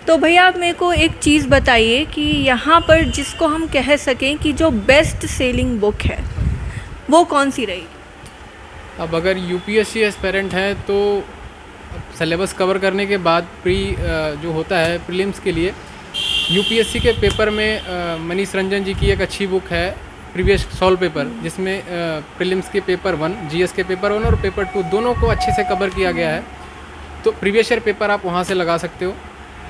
तो भैया आप मेरे को एक चीज़ बताइए कि यहाँ पर जिसको हम कह सकें कि जो बेस्ट सेलिंग बुक है वो कौन सी रही? अब अगर यूपीएससी एस्पेरेंट है तो सिलेबस कवर करने के बाद जो होता है प्रीलिम्स के लिए, यूपीएससी के पेपर में मनीष रंजन जी की एक अच्छी बुक है प्रीवियस सॉल्व पेपर, जिसमें प्रीलिम्स के पेपर 1, जीएस के पेपर 1 और पेपर 2 दोनों को अच्छे से कवर किया गया है। तो प्रीवियस ईयर पेपर आप वहाँ से लगा सकते हो।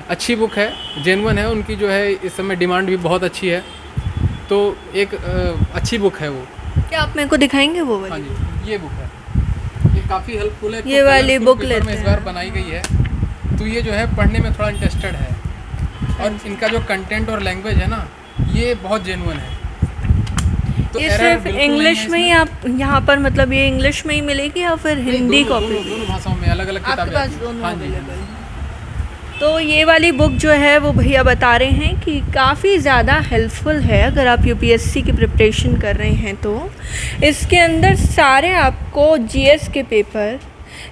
अच्छी बुक है, जेन्युइन है, उनकी जो है इस समय डिमांड भी बहुत अच्छी है, तो एक अच्छी बुक है वो। क्या आप मेरे को दिखाएंगे वो वाली? हाँ जी, ये बुक है, ये काफ़ी हेल्पफुल है। ये वाली बुक लेते हैं इस बार बनाई गई है, तो ये जो है पढ़ने में थोड़ा इंटरेस्टेड है, और इनका जो कंटेंट और लैंग्वेज है ना, ये बहुत जेन्युइन है। तो ये सिर्फ इंग्लिश में ही आप यहाँ पर, मतलब ये इंग्लिश में ही मिलेगी या फिर हिंदी कॉपी? दोनों भाषाओं में अलग अलग किताबें आपके पास दोनों? हाँ जी। तो ये वाली बुक जो है वो भैया बता रहे हैं कि काफ़ी ज़्यादा हेल्पफुल है अगर आप यूपीएससी की प्रिपरेशन कर रहे हैं तो। इसके अंदर सारे आपको जीएस के पेपर,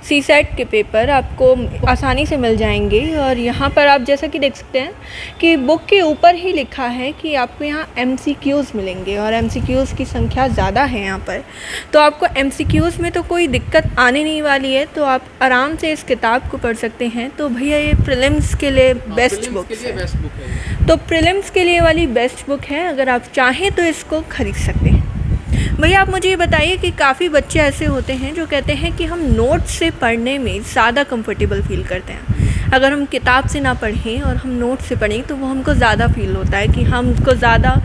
सीसेट के पेपर आपको आसानी से मिल जाएंगे। और यहाँ पर आप जैसा कि देख सकते हैं कि बुक के ऊपर ही लिखा है कि आपको यहाँ एमसीक्यूज़ मिलेंगे, और एमसीक्यूज़ की संख्या ज़्यादा है यहाँ पर, तो आपको एमसीक्यूज़ में तो कोई दिक्कत आने नहीं वाली है, तो आप आराम से इस किताब को पढ़ सकते हैं। तो भैया ये प्रीलिम्स के लिए बेस्ट बुक है, तो प्रीलिम्स के लिए वाली बेस्ट बुक है, अगर आप चाहें तो इसको ख़रीद सकते हैं। भैया आप मुझे ये बताइए कि काफ़ी बच्चे ऐसे होते हैं जो कहते हैं कि हम नोट्स से पढ़ने में ज़्यादा कंफर्टेबल फील करते हैं, अगर हम किताब से ना पढ़ें और हम नोट्स से पढ़ें तो वो हमको ज़्यादा फील होता है कि हम उसको ज़्यादा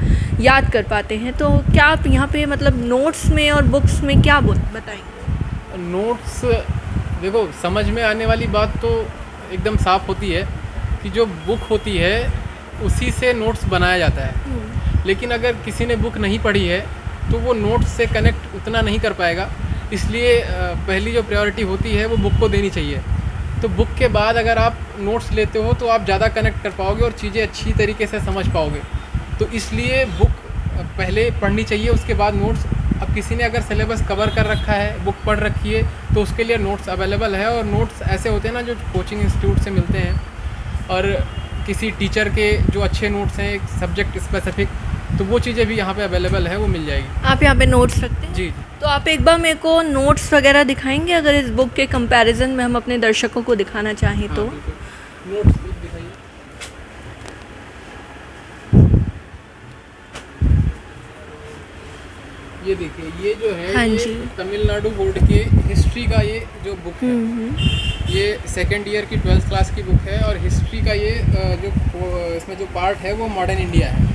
याद कर पाते हैं। तो क्या आप यहाँ पे मतलब नोट्स में और बुक्स में क्या बताएंगे? नोट्स देखो, समझ में आने वाली बात तो एकदम साफ होती है कि जो बुक होती है उसी से नोट्स बनाया जाता है, लेकिन अगर किसी ने बुक नहीं पढ़ी है तो वो नोट्स से कनेक्ट उतना नहीं कर पाएगा। इसलिए पहली जो प्रायोरिटी होती है वो बुक को देनी चाहिए। तो बुक के बाद अगर आप नोट्स लेते हो तो आप ज़्यादा कनेक्ट कर पाओगे और चीज़ें अच्छी तरीके से समझ पाओगे। तो इसलिए बुक पहले पढ़नी चाहिए, उसके बाद नोट्स। अब किसी ने अगर सिलेबस कवर कर रखा है, बुक पढ़ रखी है, तो उसके लिए नोट्स अवेलेबल है। और नोट्स ऐसे होते हैं ना जो कोचिंग इंस्टीट्यूट से मिलते हैं, और किसी टीचर के जो अच्छे नोट्स हैं एक सब्जेक्ट स्पेसिफिक, तो वो चीज़ें भी यहाँ पे अवेलेबल है, वो मिल जाएगी। आप यहाँ पे नोट्स रखते हैं? जी। तो आप एक बार मेरे को नोट्स वगैरह दिखाएंगे अगर इस बुक के कंपैरिजन में हम अपने दर्शकों को दिखाना चाहें तो? नोट्स दिखाइए। ये देखिए, ये जो है हाँ ये जी, तमिलनाडु बोर्ड के हिस्ट्री का ये जो बुक है, ये सेकेंड ईयर की 12th क्लास की बुक है। और हिस्ट्री का ये जो इसमें जो पार्ट है वो मॉडर्न इंडिया है,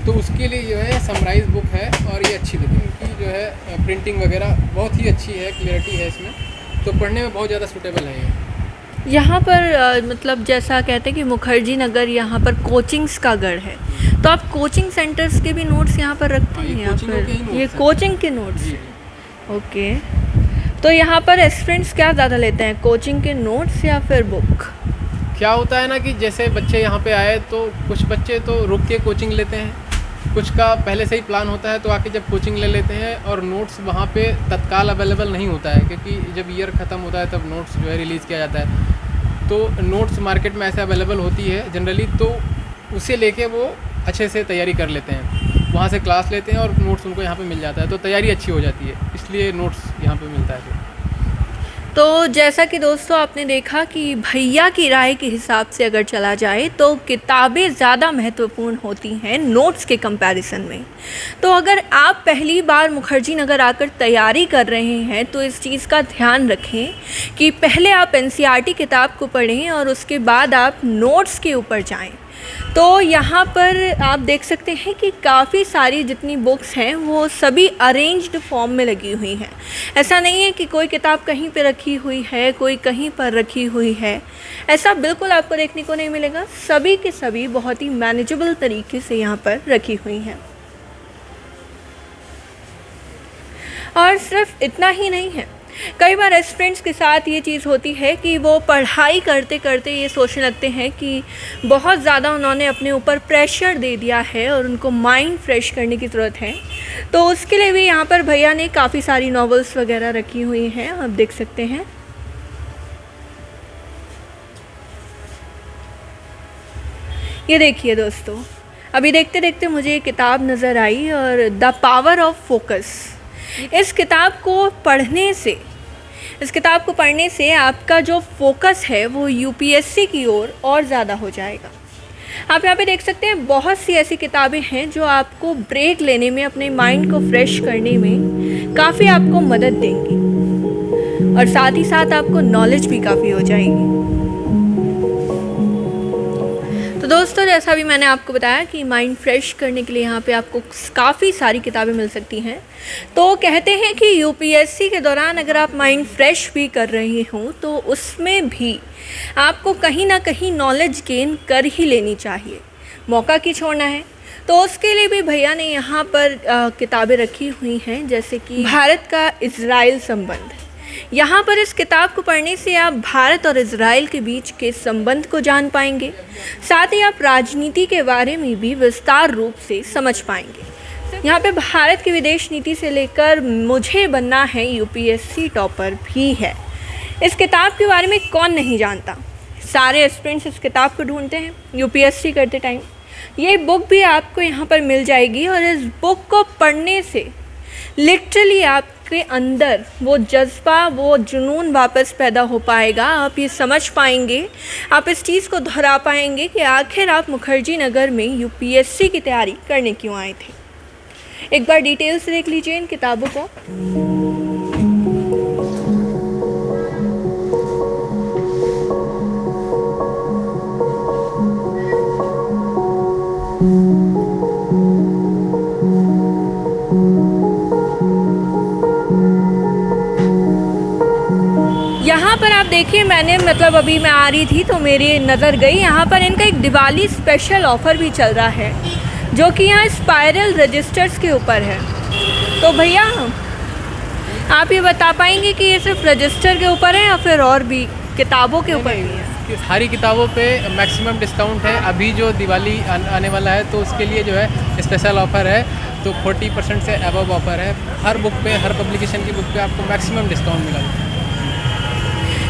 तो उसके लिए जो है समराइज बुक है। और ये अच्छी बुक है, इनकी जो है प्रिंटिंग वगैरह बहुत ही अच्छी है, क्लियरिटी है इसमें, तो पढ़ने में बहुत ज़्यादा सूटेबल है ये। यहाँ पर मतलब जैसा कहते हैं कि मुखर्जी नगर यहाँ पर कोचिंग्स का गढ़ है, तो आप कोचिंग सेंटर्स के भी नोट्स यहाँ पर रखते हैं? यहाँ पर ये कोचिंग के नोट्स? ओके, तो यहाँ पर स्टूडेंट्स क्या ज़्यादा लेते हैं, कोचिंग के नोट्स या फिर बुक? क्या होता है ना कि जैसे बच्चे यहाँ पे आए तो कुछ बच्चे तो रुक के कोचिंग लेते हैं, कुछ का पहले से ही प्लान होता है तो आके जब कोचिंग ले लेते हैं। और नोट्स वहाँ पे तत्काल अवेलेबल नहीं होता है, क्योंकि जब ईयर ख़त्म होता है तब नोट्स जो है रिलीज़ किया जाता है। तो नोट्स मार्केट में ऐसे अवेलेबल होती है जनरली, तो उसे लेके वो अच्छे से तैयारी कर लेते हैं, वहाँ से क्लास लेते हैं और नोट्स उनको यहाँ पे मिल जाता है, तो तैयारी अच्छी हो जाती है, इसलिए नोट्स यहाँ पे मिलता है। तो जैसा कि दोस्तों आपने देखा कि भैया की राय के हिसाब से अगर चला जाए तो किताबें ज़्यादा महत्वपूर्ण होती हैं नोट्स के कंपैरिजन में। तो अगर आप पहली बार मुखर्जी नगर आकर तैयारी कर रहे हैं तो इस चीज़ का ध्यान रखें कि पहले आप एनसीईआरटी किताब को पढ़ें और उसके बाद आप नोट्स के ऊपर जाएं। तो यहाँ पर आप देख सकते हैं कि काफ़ी सारी जितनी बुक्स हैं वो सभी अरेंज्ड फॉर्म में लगी हुई हैं। ऐसा नहीं है कि कोई किताब कहीं पे रखी हुई है, कोई कहीं पर रखी हुई है, ऐसा बिल्कुल आपको देखने को नहीं मिलेगा। सभी के सभी बहुत ही मैनेजेबल तरीके से यहाँ पर रखी हुई हैं। और सिर्फ इतना ही नहीं है, कई बार स्टूडेंट्स के साथ ये चीज़ होती है कि वो पढ़ाई करते करते ये सोचने लगते हैं कि बहुत ज़्यादा उन्होंने अपने ऊपर प्रेशर दे दिया है और उनको माइंड फ्रेश करने की ज़रूरत है। तो उसके लिए भी यहाँ पर भैया ने काफ़ी सारी नॉवेल्स वगैरह रखी हुई हैं, आप देख सकते हैं। ये देखिए दोस्तों, अभी देखते देखते मुझे ये किताब नज़र आई और द पावर ऑफ फोकस। इस किताब को पढ़ने से आपका जो फोकस है वो यूपीएससी की ओर और ज़्यादा हो जाएगा। आप यहाँ पे देख सकते हैं बहुत सी ऐसी किताबें हैं जो आपको ब्रेक लेने में, अपने माइंड को फ्रेश करने में काफ़ी आपको मदद देंगी और साथ ही साथ आपको नॉलेज भी काफ़ी हो जाएगी। तो दोस्तों, जैसा भी मैंने आपको बताया कि माइंड फ्रेश करने के लिए यहाँ पे आपको काफ़ी सारी किताबें मिल सकती हैं। तो कहते हैं कि यूपीएससी के दौरान अगर आप माइंड फ्रेश भी कर रहे हों तो उसमें भी आपको कहीं ना कहीं नॉलेज गेन कर ही लेनी चाहिए, मौका क्यों छोड़ना है। तो उसके लिए भी भैया ने यहाँ पर किताबें रखी हुई हैं, जैसे कि भारत का इजराइल संबंध। यहाँ पर इस किताब को पढ़ने से आप भारत और इजराइल के बीच के संबंध को जान पाएंगे, साथ ही आप राजनीति के बारे में भी विस्तार रूप से समझ पाएंगे। यहाँ पे भारत की विदेश नीति से लेकर मुझे बनना है यूपीएससी टॉपर भी है। इस किताब के बारे में कौन नहीं जानता, सारे एस्पिरेंट्स इस किताब को ढूंढते हैं यूपीएससी करते टाइम। ये बुक भी आपको यहाँ पर मिल जाएगी और इस बुक को पढ़ने से लिटरली आपके अंदर वो जज्बा, वो जुनून वापस पैदा हो पाएगा। आप ये समझ पाएंगे, आप इस चीज़ को दोहरा पाएंगे कि आखिर आप मुखर्जी नगर में यूपीएससी की तैयारी करने क्यों आए थे। एक बार डिटेल से देख लीजिए इन किताबों को। यहाँ पर आप देखिए, मैंने अभी मैं आ रही थी तो मेरी नज़र गई, यहाँ पर इनका एक दिवाली स्पेशल ऑफ़र भी चल रहा है जो कि यहाँ स्पाइरल रजिस्टर्स के ऊपर है। तो भैया आप ये बता पाएंगे कि ये सिर्फ रजिस्टर के ऊपर है या फिर और भी किताबों के ऊपर भी है? सारी किताबों पे मैक्सिमम डिस्काउंट है। अभी जो दिवाली आने वाला है तो उसके लिए जो है स्पेशल ऑफ़र है, तो 40% से अबव ऑफ़र है। हर बुक पे, हर पब्लिकेशन की बुक पे आपको मैक्सिमम डिस्काउंट मिला।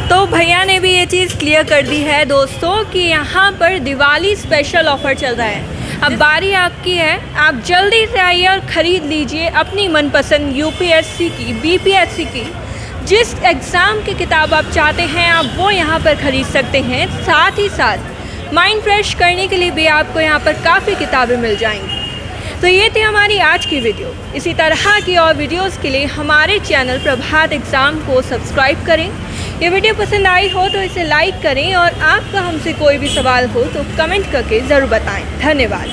तो भैया ने भी ये चीज़ क्लियर कर दी है दोस्तों कि यहाँ पर दिवाली स्पेशल ऑफ़र चल रहा है। अब बारी आपकी है, आप जल्दी से आइए और ख़रीद लीजिए अपनी मनपसंद यूपीएससी की, बीपीएससी की, जिस एग्ज़ाम की किताब आप चाहते हैं आप वो यहाँ पर ख़रीद सकते हैं। साथ ही साथ माइंड फ्रेश करने के लिए भी आपको यहाँ पर काफ़ी किताबें मिल जाएंगी। तो ये थी हमारी आज की वीडियो। इसी तरह की और वीडियोस के लिए हमारे चैनल प्रभात एग्ज़ाम को सब्सक्राइब करें। ये वीडियो पसंद आई हो तो इसे लाइक करें और आपका हमसे कोई भी सवाल हो तो कमेंट करके ज़रूर बताएं। धन्यवाद।